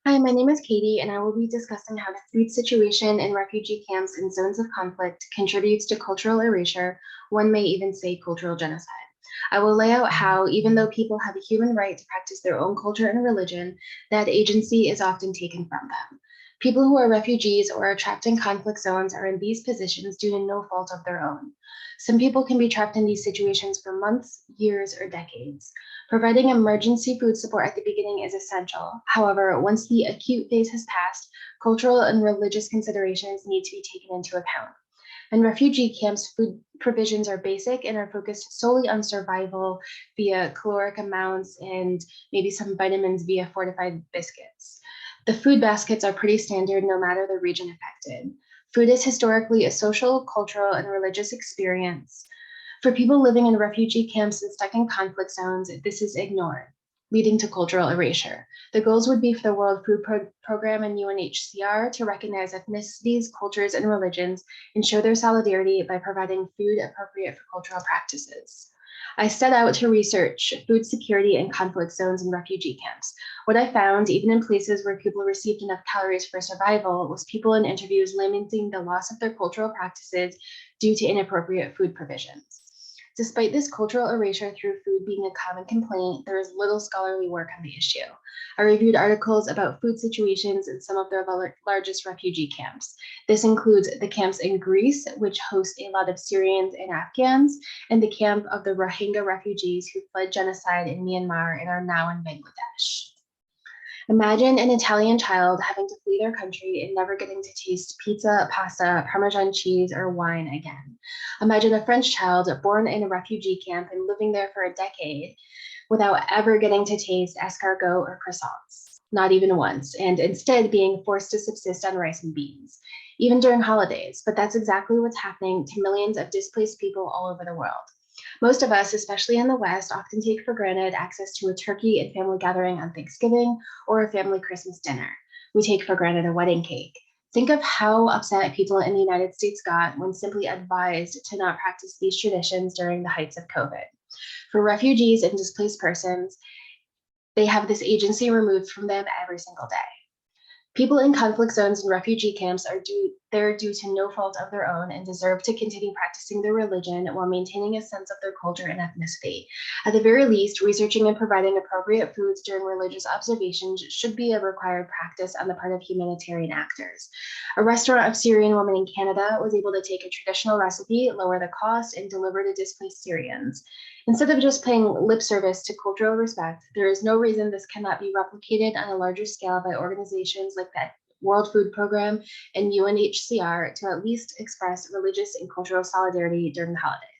Hi, my name is Katie, and I will be discussing how the food situation in refugee camps and zones of conflict contributes to cultural erasure, one may even say cultural genocide. I will lay out how, even though people have a human right to practice their own culture and religion, that agency is often taken from them. People who are refugees or are trapped in conflict zones are in these positions due to no fault of their own. Some people can be trapped in these situations for months, years, or decades. Providing emergency food support at the beginning is essential. However, once the acute phase has passed, cultural and religious considerations need to be taken into account. In refugee camps, food provisions are basic and are focused solely on survival via caloric amounts and maybe some vitamins via fortified biscuits. The food baskets are pretty standard no matter the region affected. Food is historically a social, cultural, and religious experience. For people living in refugee camps and stuck in conflict zones, this is ignored, leading to cultural erasure. The goals would be for the World Food Program and UNHCR to recognize ethnicities, cultures, and religions and show their solidarity by providing food appropriate for cultural practices. I set out to research food security in conflict zones and refugee camps. What I found, even in places where people received enough calories for survival, was people in interviews lamenting the loss of their cultural practices due to inappropriate food provisions. Despite this cultural erasure through food being a common complaint, there is little scholarly work on the issue. I reviewed articles about food situations in some of the largest refugee camps. This includes the camps in Greece, which host a lot of Syrians and Afghans, and the camp of the Rohingya refugees who fled genocide in Myanmar and are now in Bangladesh. Imagine an Italian child having to flee their country and never getting to taste pizza, pasta, Parmesan cheese, or wine again. Imagine a French child born in a refugee camp and living there for a decade without ever getting to taste escargot or croissants, not even once, and instead being forced to subsist on rice and beans, even during holidays. But that's exactly what's happening to millions of displaced people all over the world. Most of us, especially in the West, often take for granted access to a turkey and family gathering on Thanksgiving or a family Christmas dinner. We take for granted a wedding cake. Think of how upset people in the United States got when simply advised to not practice these traditions during the heights of COVID. For refugees and displaced persons, they have this agency removed from them every single day. People in conflict zones and refugee camps are due to no fault of their own and deserve to continue practicing their religion while maintaining a sense of their culture and ethnicity. At the very least, researching and providing appropriate foods during religious observations should be a required practice on the part of humanitarian actors. A restaurant of Syrian women in Canada was able to take a traditional recipe, lower the cost, and deliver to displaced Syrians. Instead of just paying lip service to cultural respect, there is no reason this cannot be replicated on a larger scale by organizations like the World Food Program and UNHCR to at least express religious and cultural solidarity during the holidays.